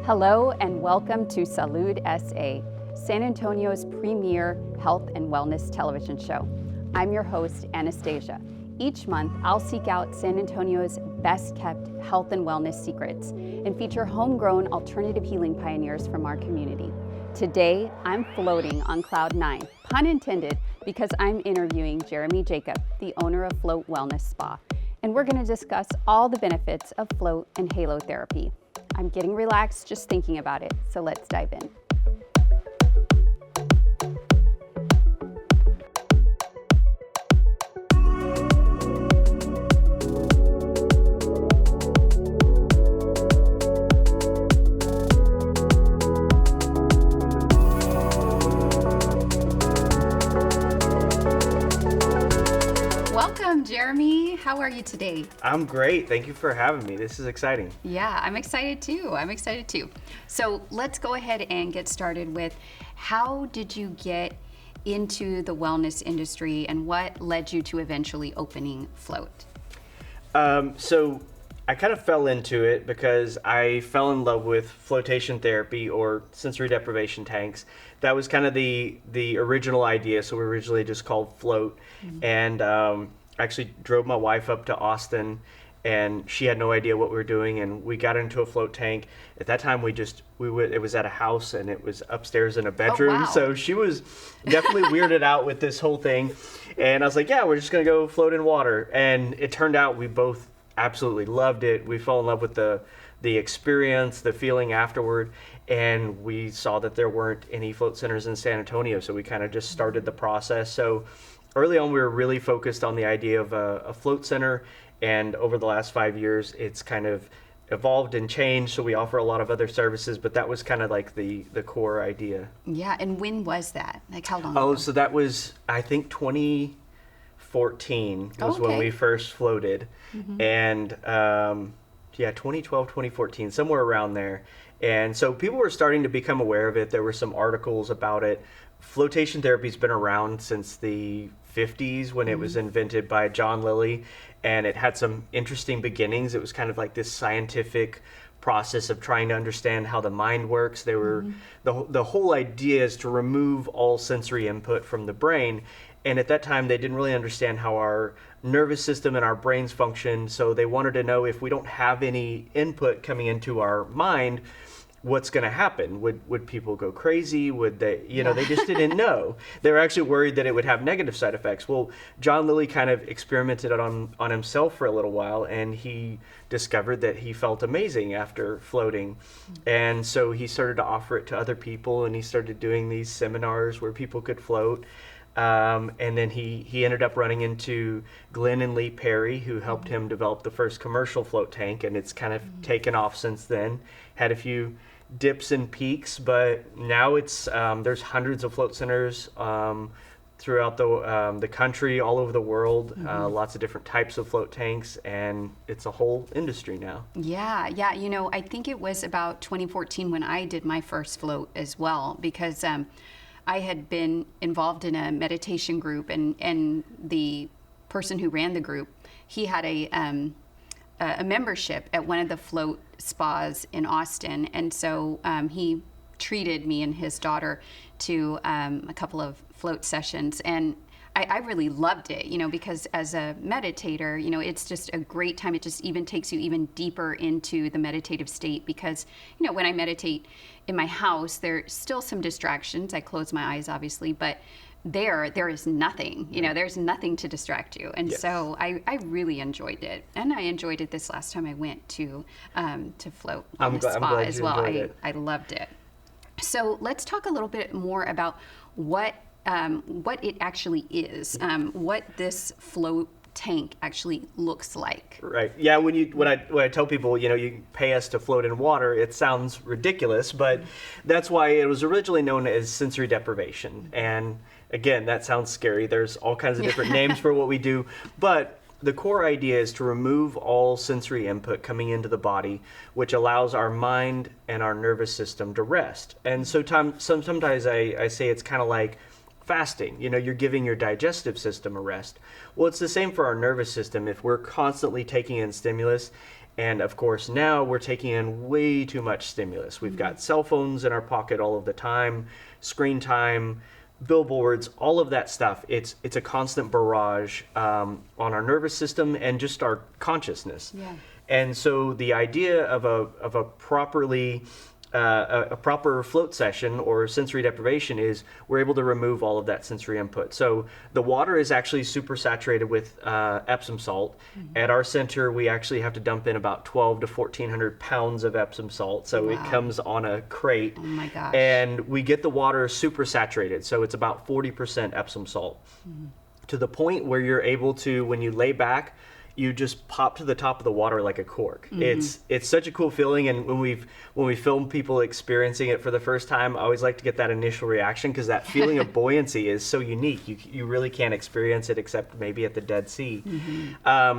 Hello and welcome to Salud SA, San Antonio's premier health and wellness television show. I'm your host, Anastasia. Each month, I'll seek out San Antonio's best-kept health and wellness secrets and feature homegrown alternative healing pioneers from our community. Today, I'm floating on cloud 9, pun intended, because I'm interviewing Jeremy Jacob, the owner of Float Wellness Spa, and we're going to discuss all the benefits of Float and Halotherapy. I'm getting relaxed just thinking about it, so let's dive in. Welcome, Jeremy. How are you today? I'm great. Thank you for having me. This is exciting. Yeah, I'm excited too. So let's go ahead and get started with how did you get into the wellness industry and what led you to eventually opening Float? So I kind of fell into it because I fell in love with flotation therapy or sensory deprivation tanks. That was kind of the original idea. So we originally just called Float. Mm-hmm. And actually drove my wife up to Austin, and she had no idea what we were doing, and we got into a float tank. At that time, it was at a house, and it was upstairs in a bedroom. Oh, wow. So she was definitely weirded out with this whole thing. And I was like, yeah, we're just going to go float in water. And it turned out we both absolutely loved it. We fell in love with the experience, the feeling afterward, and we saw that there weren't any float centers in San Antonio, so we kind of just started the process. So early on, we were really focused on the idea of a float center, and over the last 5 years, it's kind of evolved and changed, so we offer a lot of other services, but that was kind of like the core idea. Yeah, and when was that? Like how long ago? ago? So that was, I think, 2014 was when we first floated. Mm-hmm. And 2012, 2014, somewhere around there. And so people were starting to become aware of it. There were some articles about it. Flotation therapy's been around since the 50s when it was invented by John Lilly, and it had some interesting beginnings. It was kind of like this scientific process of trying to understand how the mind works. They were the whole idea is to remove all sensory input from the brain, and at that time they didn't really understand how our nervous system and our brains function. So they wanted to know, if we don't have any input coming into our mind, what's going to happen? Would people go crazy? Would they, they just didn't know. They were actually worried that it would have negative side effects. Well, John Lilly kind of experimented on himself for a little while, and he discovered that he felt amazing after floating. And so he started to offer it to other people, and he started doing these seminars where people could float. And then he ended up running into Glenn and Lee Perry, who helped him develop the first commercial float tank, and it's kind of taken off since then. Had a few dips and peaks, but now it's there's hundreds of float centers throughout the country, all over the world. Lots of different types of float tanks, and it's a whole industry now. Yeah. I think it was about 2014 when I did my first float as well, because I had been involved in a meditation group, and the person who ran the group, he had a membership at one of the float spas in Austin, and so he treated me and his daughter to a couple of float sessions, and I really loved it, because as a meditator, it's just a great time. It just even takes you even deeper into the meditative state, because, when I meditate in my house, there's still some distractions. I close my eyes, obviously, but there is nothing, there's nothing to distract you. And so I really enjoyed it. And I enjoyed it this last time I went to Float on the spa as well. I loved it. So let's talk a little bit more about what it actually is, what this float tank actually looks like. Right. Yeah. When I tell people, you pay us to float in water, it sounds ridiculous, but that's why it was originally known as sensory deprivation. And again, that sounds scary. There's all kinds of different names for what we do, but the core idea is to remove all sensory input coming into the body, which allows our mind and our nervous system to rest. And so sometimes I say it's kind of like fasting. You're giving your digestive system a rest. Well, it's the same for our nervous system. If we're constantly taking in stimulus And of course, now we're taking in way too much stimulus. We've got cell phones in our pocket all of the time, screen time, billboards, all of that stuff. It's a constant barrage on our nervous system and just our consciousness. Yeah. And so the idea of a properly a proper float session or sensory deprivation is we're able to remove all of that sensory input. So the water is actually super saturated with Epsom salt. At our center, we actually have to dump in about 12 to 1,400 pounds of Epsom salt. So it comes on a crate. Oh my gosh. And we get the water super saturated. So it's about 40% Epsom salt. To the point where you're able to, when you lay back, you just pop to the top of the water like a cork. It's such a cool feeling, and when we film people experiencing it for the first time, I always like to get that initial reaction because that feeling of buoyancy is so unique. You really can't experience it except maybe at the Dead Sea.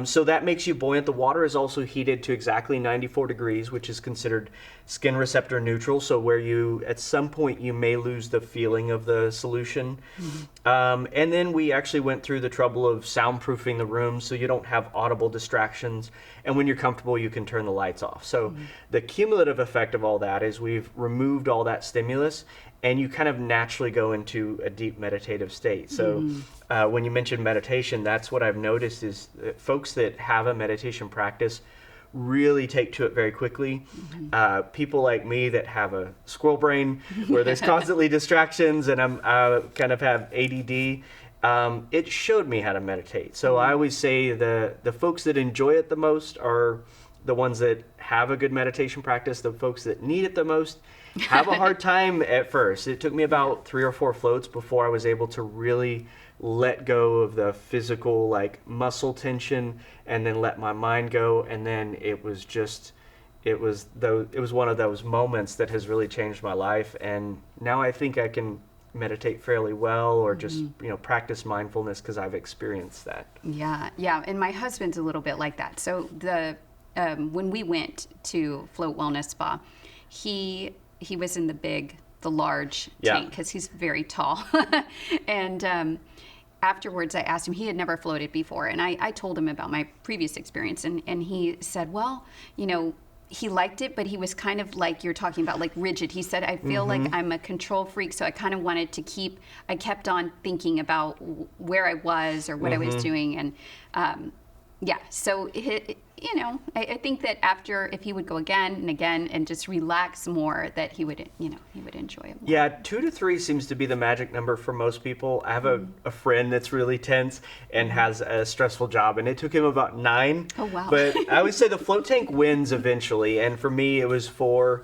So that makes you buoyant. The water is also heated to exactly 94 degrees, which is considered skin receptor neutral. So where you, at some point, you may lose the feeling of the solution. And then we actually went through the trouble of soundproofing the room so you don't have audible distractions. And when you're comfortable, you can turn the lights off. So the cumulative effect of all that is we've removed all that stimulus and you kind of naturally go into a deep meditative state. So when you mentioned meditation, that's what I've noticed is that folks that have a meditation practice really take to it very quickly. People like me that have a squirrel brain where there's constantly distractions and I kind of have ADD, it showed me how to meditate. So I always say the folks that enjoy it the most are the ones that have a good meditation practice. The folks that need it the most have a hard time at first. It took me about 3 or 4 floats before I was able to really let go of the physical like muscle tension and then let my mind go. And then it was one of those moments that has really changed my life. And now I think I can meditate fairly well or just practice mindfulness because I've experienced that. Yeah, and my husband's a little bit like that. So when we went to Float Wellness Spa, he was in the large tank because he's very tall. And afterwards I asked him, he had never floated before, and I told him about my previous experience, and he said, well, he liked it, but he was kind of like you're talking about, like rigid. He said, I feel like I'm a control freak, so I kind of wanted to I kept on thinking about where I was or what I was doing. And so I think that if he would go again and again and just relax more, that he would enjoy it more. Yeah, 2 to 3 seems to be the magic number for most people. I have a friend that's really tense and has a stressful job, and it took him about 9. Oh, wow. But I always say the float tank wins eventually, and for me it was 4.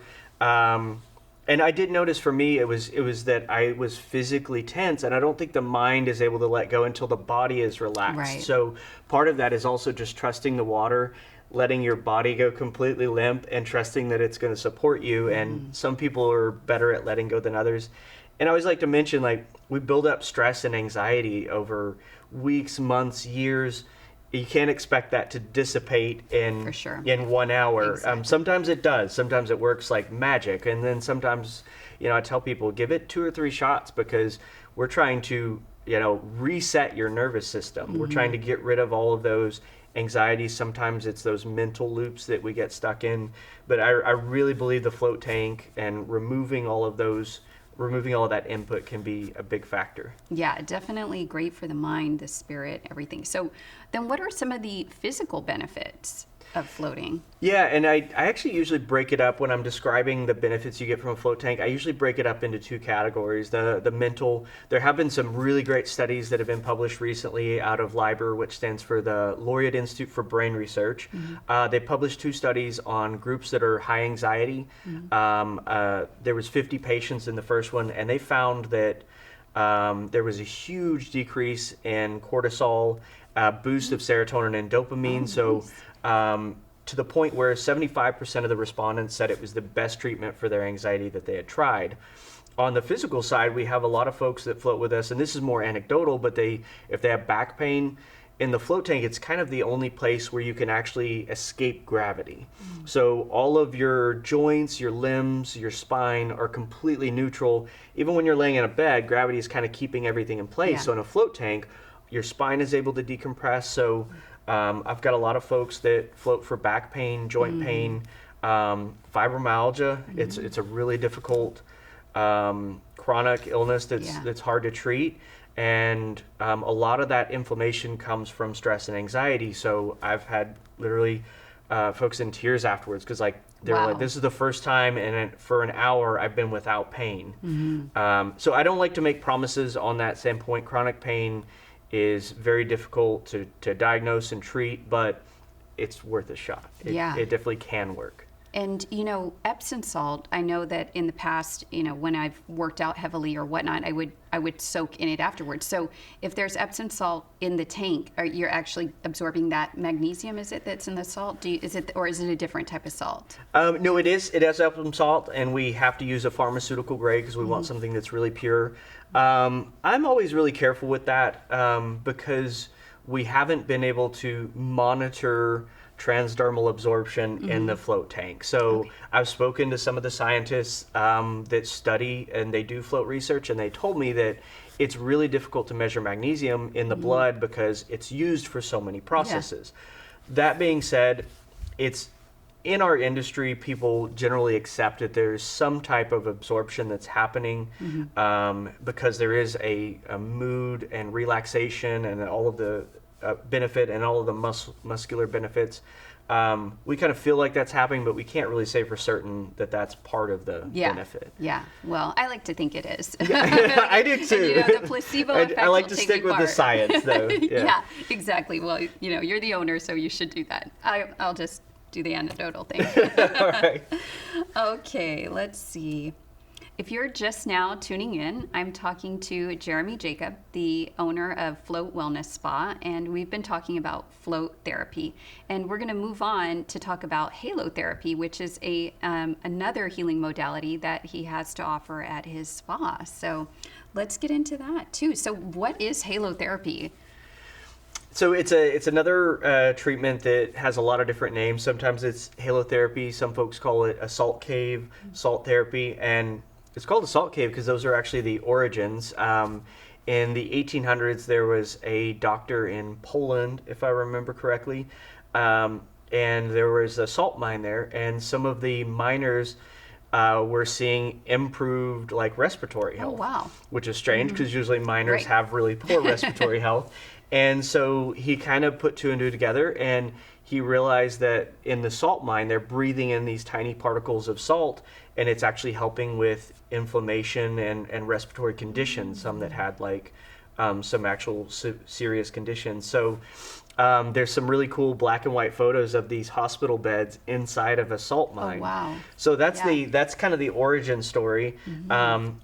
And I did notice for me it was that I was physically tense, and I don't think the mind is able to let go until the body is relaxed. Right. So part of that is also just trusting the water, letting your body go completely limp and trusting that it's going to support you. And some people are better at letting go than others. And I always like to mention, like, we build up stress and anxiety over weeks, months, years. You can't expect that to dissipate in 1 hour. Exactly. Sometimes it does. Sometimes it works like magic. And then sometimes, I tell people, give it 2 or 3 shots because we're trying to, reset your nervous system. We're trying to get rid of all of those anxieties. Sometimes it's those mental loops that we get stuck in. But I really believe the float tank and removing all of that input can be a big factor. Yeah, definitely great for the mind, the spirit, everything. So then what are some of the physical benefits of floating? Yeah, and I actually usually break it up when I'm describing the benefits you get from a float tank. I usually break it up into 2 categories. The mental, there have been some really great studies that have been published recently out of LIBOR, which stands for the Laureate Institute for Brain Research. They published 2 studies on groups that are high anxiety. There was 50 patients in the first one, and they found that there was a huge decrease in cortisol, boost of serotonin and dopamine. To the point where 75% of the respondents said it was the best treatment for their anxiety that they had tried. On the physical side, we have a lot of folks that float with us, and this is more anecdotal, but if they have back pain, in the float tank, it's kind of the only place where you can actually escape gravity. So all of your joints, your limbs, your spine are completely neutral. Even when you're laying in a bed, gravity is kind of keeping everything in place. Yeah. So in a float tank, your spine is able to decompress. So I've got a lot of folks that float for back pain, joint pain, fibromyalgia. It's a really difficult chronic illness that's hard to treat. And a lot of that inflammation comes from stress and anxiety. So I've had literally folks in tears afterwards because they're like, this is the first time for an hour I've been without pain. So I don't like to make promises on that standpoint. Chronic pain is very difficult to diagnose and treat, but it's worth a shot. It definitely can work. And, Epsom salt, I know that in the past, when I've worked out heavily or whatnot, I would soak in it afterwards. So if there's Epsom salt in the tank, you're actually absorbing that magnesium, is it, that's in the salt? Is it a different type of salt? No, it is. It has Epsom salt, and we have to use a pharmaceutical grade because we want something that's really pure. I'm always really careful with that because we haven't been able to monitor transdermal absorption in the float tank. So I've spoken to some of the scientists that study and they do float research, and they told me that it's really difficult to measure magnesium in the blood because it's used for so many processes. That being said, it's in our industry, people generally accept that there's some type of absorption that's happening because there is a mood and relaxation and all of the benefit and all of the muscular benefits. We kind of feel like that's happening, but we can't really say for certain that that's part of the benefit. Yeah, well, I like to think it is. I do too. And, the placebo effect I like will to take stick me with the far. science, though. Yeah, exactly. Well, you're the owner, so you should do that. I'll just do the anecdotal thing. All right. Okay, let's see. If you're just now tuning in, I'm talking to Jeremy Jacob, the owner of Float Wellness Spa, and we've been talking about float therapy. And we're going to move on to talk about halotherapy, which is another healing modality that he has to offer at his spa. So let's get into that too. So what is halotherapy? So it's another treatment that has a lot of different names. Sometimes it's halotherapy. Some folks call it a salt cave, salt therapy, and it's called a salt cave because those are actually the origins. In the 1800s, there was a doctor in Poland, if I remember correctly, and there was a salt mine there, and some of the miners were seeing improved respiratory health. Oh, wow. Which is strange because usually miners Right. have really poor respiratory health. And so he kind of put two and two together, and he realized that in the salt mine, they're breathing in these tiny particles of salt, and it's actually helping with inflammation and respiratory conditions, some that had some actual serious conditions. So there's some really cool black and white photos of these hospital beds inside of a salt mine. Oh, wow. So that's kind of the origin story.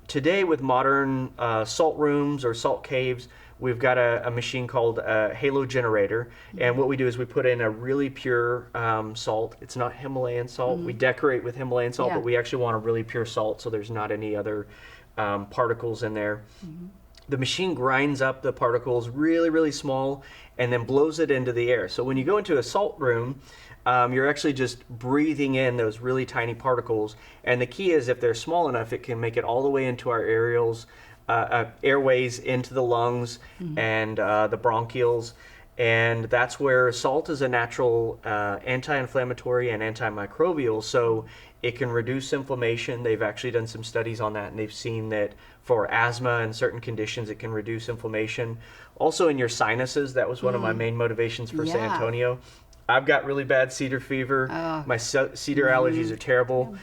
Today with modern salt rooms or salt caves, we've got a machine called a halo generator, and what we do is we put in a really pure salt. It's not Himalayan salt. We decorate with Himalayan salt, but we actually want a really pure salt, so there's not any other particles in there. The machine grinds up the particles really, really small and then blows it into the air. So when you go into a salt room, you're actually just breathing in those really tiny particles. And the key is if they're small enough, it can make it all the way into our airways, into the lungs and the bronchioles. And that's where salt is a natural anti-inflammatory and antimicrobial. So it can reduce inflammation. They've actually done some studies on that, and they've seen that for asthma and certain conditions, it can reduce inflammation. Also in your sinuses, that was one of my main motivations for San Antonio. I've got really bad cedar fever. My cedar allergies are terrible.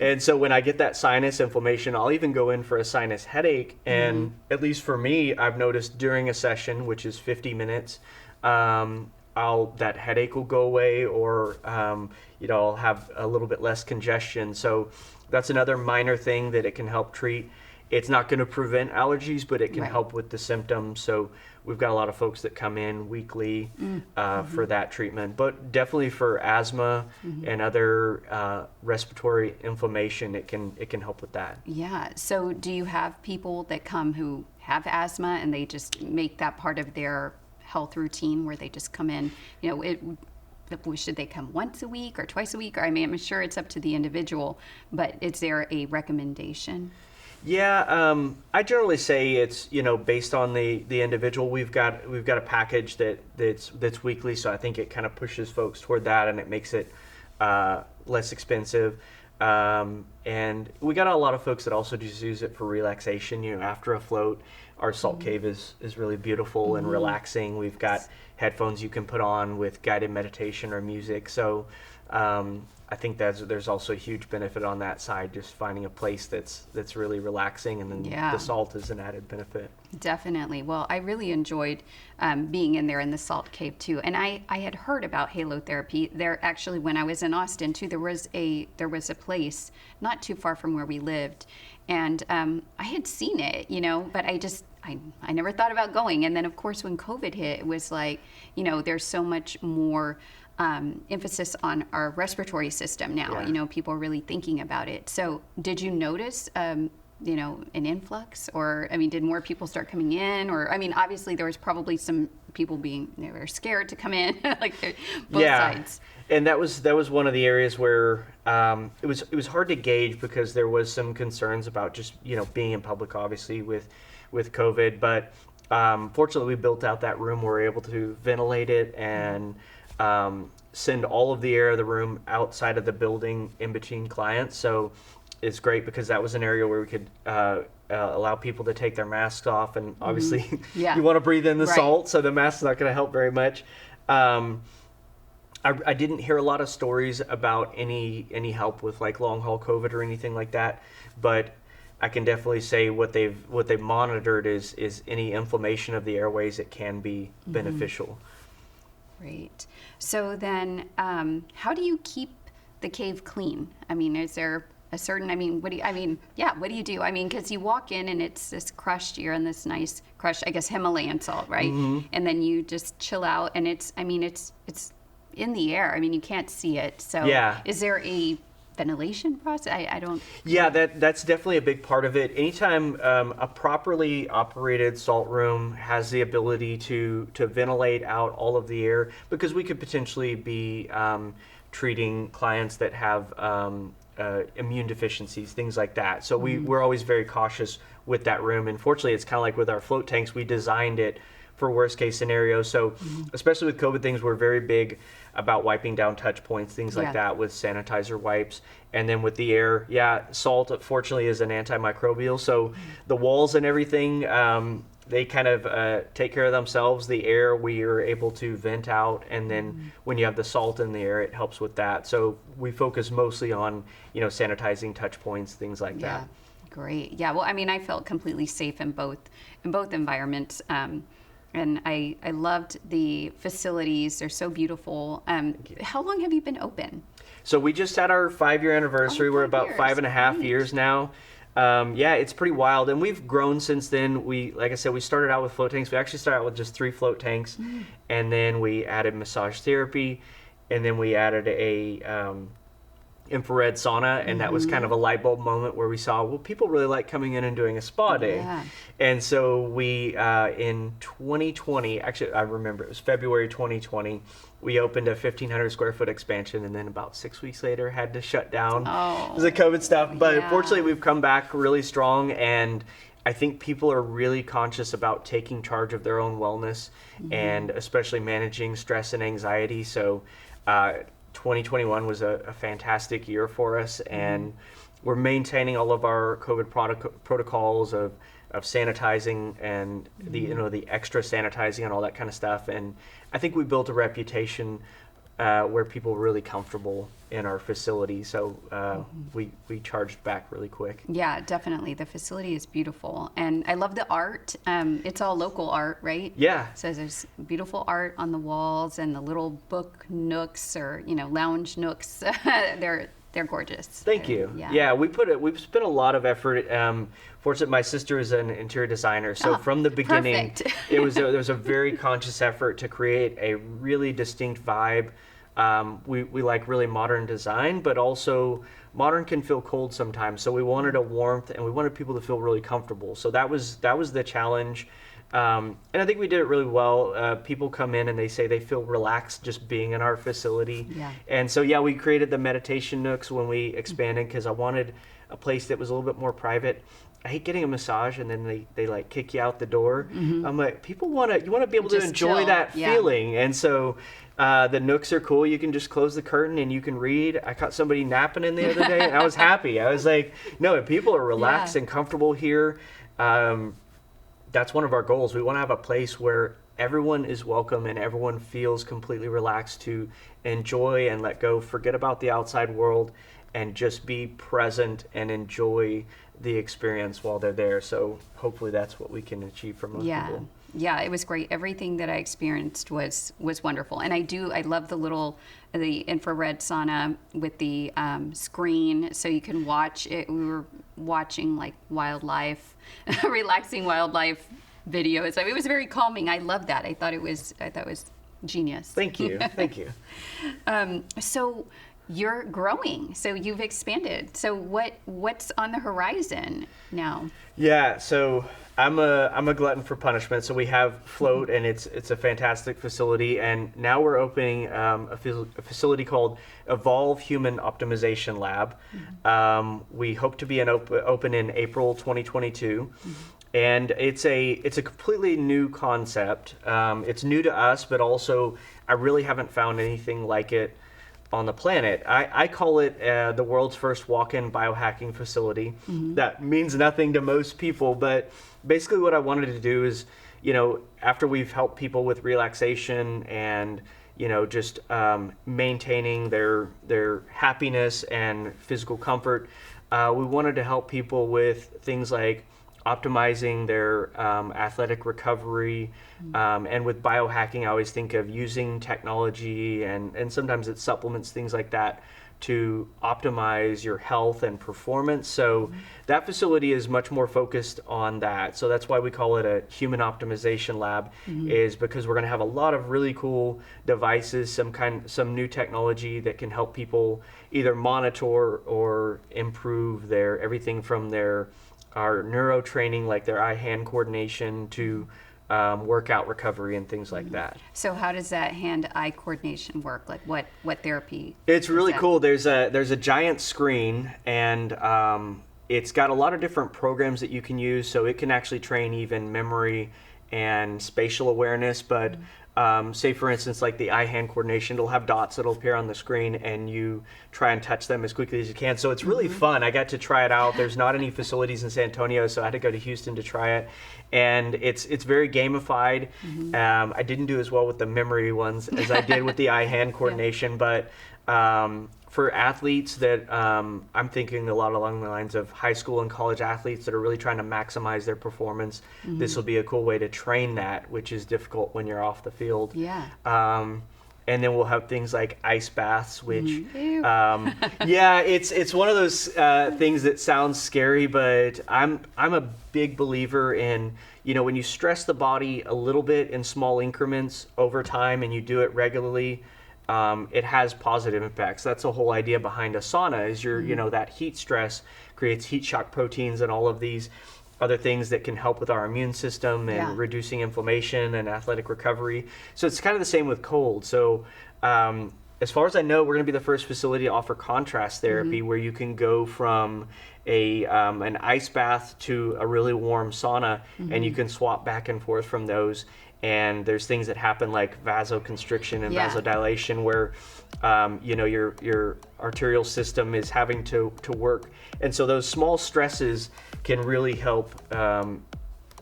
And so when I get that sinus inflammation, I'll even go in for a sinus headache. And at least for me, I've noticed during a session, which is 50 minutes, that headache will go away, or I'll have a little bit less congestion. So that's another minor thing that it can help treat. It's not going to prevent allergies, but it can help with the symptoms. So we've got a lot of folks that come in weekly for that treatment. But definitely for asthma and other respiratory inflammation, it can help with that. Yeah. So do you have people that come who have asthma and they just make that part of their health routine where they just come in, should they come once a week or twice a week? Or, I'm sure it's up to the individual, but is there a recommendation? Yeah, I generally say it's, based on the individual. We've got a package that's weekly, so I think it kind of pushes folks toward that, and it makes it less expensive. And we got a lot of folks that also just use it for relaxation. After a float, our salt cave is really beautiful and relaxing. We've got headphones you can put on with guided meditation or music. So I think there's also a huge benefit on that side, just finding a place that's really relaxing, and then the salt is an added benefit. Definitely. Well, I really enjoyed being in there in the salt cave too. And I had heard about halotherapy. There actually, when I was in Austin too, there was a place not too far from where we lived, and I had seen it, but I never thought about going. And then of course when COVID hit, it was like, there's so much more emphasis on our respiratory system now. Yeah. People are really thinking about it. So did you notice an influx, or did more people start coming in? Or obviously there was probably some people they were scared to come in, like both sides. And that was one of the areas where it was hard to gauge, because there was some concerns about just being in public, obviously with COVID. But fortunately, we built out that room. We were able to ventilate it and send all of the air of the room outside of the building in between clients. So it's great, because that was an area where we could allow people to take their masks off, and obviously you want to breathe in the salt, so the mask's not going to help very much. I didn't hear a lot of stories about any help with like long haul COVID or anything like that, but I can definitely say what they've monitored is any inflammation of the airways. It can be beneficial. Great. So then, how do you keep the cave clean? Is there a certain, what do you do? Because you walk in and it's this crushed, you're in this nice crushed, I guess, Himalayan salt, right? And then you just chill out, and it's in the air. You can't see it. So is there a ventilation process? I don't. Yeah, that's definitely a big part of it. Anytime a properly operated salt room has the ability to ventilate out all of the air, because we could potentially be treating clients that have immune deficiencies, things like that. So we're always very cautious with that room. And fortunately, it's kind of like with our float tanks, we designed it for worst case scenarios. So especially with COVID things, we're very big about wiping down touch points, things like that, with sanitizer wipes. And then with the air, salt fortunately is an antimicrobial. So the walls and everything, they kind of take care of themselves. The air we are able to vent out, and then when you have the salt in the air, it helps with that. So we focus mostly on sanitizing touch points, things like that. Great. Yeah. Well, I felt completely safe in both environments. And I loved the facilities. They're so beautiful. How long have you been open? So we just had our 5-year anniversary. We're about 5.5 years now. It's pretty wild. And we've grown since then. Like I said, we started out with float tanks. We actually started out with just 3 float tanks. And then we added massage therapy. And then we added a infrared sauna, and that was kind of a light bulb moment where we saw, well, people really like coming in and doing a spa day. And so we in 2020, actually I remember it was February 2020, we opened a 1,500 square foot expansion, and then about 6 weeks later had to shut down because of COVID stuff. But fortunately, we've come back really strong, and I think people are really conscious about taking charge of their own wellness, and especially managing stress and anxiety. So 2021 was a fantastic year for us, and we're maintaining all of our COVID protocols of sanitizing and the extra sanitizing and all that kind of stuff. And I think we built a reputation where people were really comfortable in our facility. So we charged back really quick. Yeah, definitely. The facility is beautiful. And I love the art. It's all local art, right? Yeah. So there's beautiful art on the walls, and the little book nooks or, lounge nooks. They're gorgeous. Thank you. Yeah, we've spent a lot of effort. Fortunately, my sister is an interior designer, so from the beginning, there was a very conscious effort to create a really distinct vibe. We like really modern design, but also modern can feel cold sometimes. So we wanted a warmth, and we wanted people to feel really comfortable. So that was the challenge. And I think we did it really well. People come in and they say they feel relaxed just being in our facility. And so, we created the meditation nooks when we expanded, because I wanted a place that was a little bit more private. I hate getting a massage and then they like kick you out the door. I'm like, you want to be able to Just enjoy chill. that Yeah. feeling. And so the nooks are cool. You can just close the curtain and you can read. I caught somebody napping in the other day and I was happy. I was like, no, people are relaxed Yeah. and comfortable here. That's one of our goals. We want to have a place where everyone is welcome and everyone feels completely relaxed to enjoy and let go, forget about the outside world, and just be present and enjoy the experience while they're there. So hopefully that's what we can achieve for most people. Yeah, it was great. Everything that I experienced was wonderful. And I love the infrared sauna with the screen, so you can watch it. We were watching like wildlife, relaxing wildlife videos. I mean, it was very calming. I love that. I thought it was genius. Thank you. Thank you. So you're growing. So you've expanded. So what's on the horizon now? Yeah, so I'm a glutton for punishment. So we have Float, and it's a fantastic facility, and now we're opening a facility called Evolve Human Optimization Lab. We hope to be open in April 2022. And it's a completely new concept. It's new to us, but also I really haven't found anything like it on the planet. I call it the world's first walk-in biohacking facility. That means nothing to most people, but basically what I wanted to do is, after we've helped people with relaxation and just maintaining their happiness and physical comfort, we wanted to help people with things like optimizing their athletic recovery, and with biohacking, I always think of using technology and sometimes it's supplements, things like that, to optimize your health and performance. So that facility is much more focused on that. So that's why we call it a human optimization lab, is because we're going to have a lot of really cool devices, some new technology that can help people either monitor or improve everything from our neuro training, like their eye-hand coordination, to workout recovery and things like that. So how does that hand-eye coordination work? Like what therapy? It's really cool. There's a giant screen, and it's got a lot of different programs that you can use. So it can actually train even memory and spatial awareness. But say for instance, like the eye-hand coordination, it'll have dots that'll appear on the screen, and you try and touch them as quickly as you can. So it's really fun. I got to try it out. There's not any facilities in San Antonio, so I had to go to Houston to try it. And it's very gamified. I didn't do as well with the memory ones as I did with the eye-hand coordination, but for athletes that I'm thinking a lot along the lines of high school and college athletes that are really trying to maximize their performance, this will be a cool way to train that, which is difficult when you're off the field. And then we'll have things like ice baths, which, it's one of those things that sounds scary, but I'm a big believer in, when you stress the body a little bit in small increments over time and you do it regularly, it has positive impacts. That's the whole idea behind a sauna is that heat stress creates heat shock proteins and all of these other things that can help with our immune system and reducing inflammation and athletic recovery. So it's kind of the same with cold. So as far as I know, we're going to be the first facility to offer contrast therapy where you can go from an ice bath to a really warm sauna, and you can swap back and forth from those. And there's things that happen like vasoconstriction and vasodilation where your arterial system is having to work. And so those small stresses can really help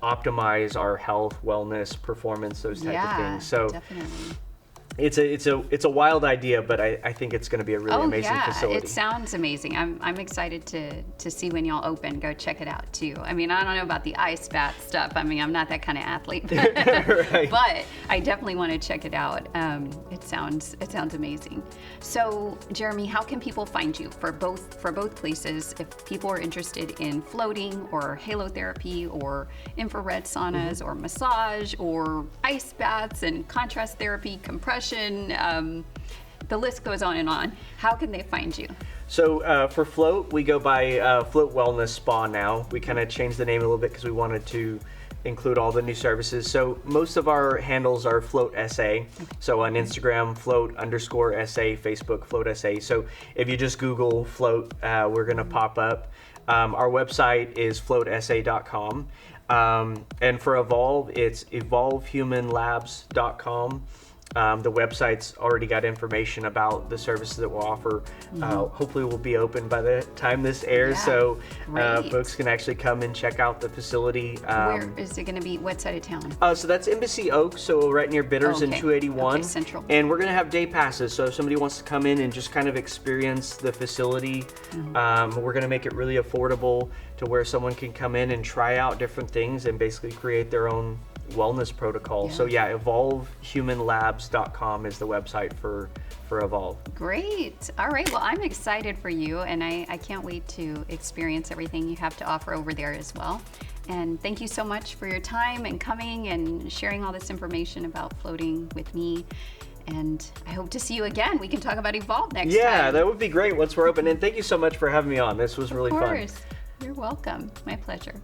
optimize our health, wellness, performance, those type of things. So definitely. It's a wild idea, but I think it's going to be a really amazing facility. It sounds amazing. I'm excited to see when y'all open. Go check it out too. I mean, I don't know about the ice bath stuff. I mean, I'm not that kind of athlete, Right. but I definitely want to check it out. It sounds amazing. So, Jeremy, how can people find you for both places? If people are interested in floating or halotherapy or infrared saunas or massage or ice baths and contrast therapy, compression. The list goes on and on. How can they find you? So for Float, we go by Float Wellness Spa now. We kind of changed the name a little bit because we wanted to include all the new services. So most of our handles are FloatSA. So on Instagram, Float_SA, Facebook, FloatSA. So if you just Google Float, we're going to pop up. Our website is FloatSA.com. And for Evolve, it's evolvehumanlabs.com. The website's already got information about the services that we'll offer. Hopefully we'll be open by the time this airs, so great. folks can actually come and check out the facility. Where is it going to be? What side of town? So that's Embassy Oaks, so right near Bitters and Okay. 281. Okay, central. And we're going to have day passes, so if somebody wants to come in and just kind of experience the facility, we're going to make it really affordable to where someone can come in and try out different things and basically create their own wellness protocol. So yeah, evolvehumanlabs.com is the website for Evolve. Great. All right. Well, I'm excited for you, and I can't wait to experience everything you have to offer over there as well. And thank you so much for your time and coming and sharing all this information about floating with me. And I hope to see you again. We can talk about Evolve next time. Yeah, that would be great once we're open. And thank you so much for having me on. This was really fun. Of course. You're welcome. My pleasure.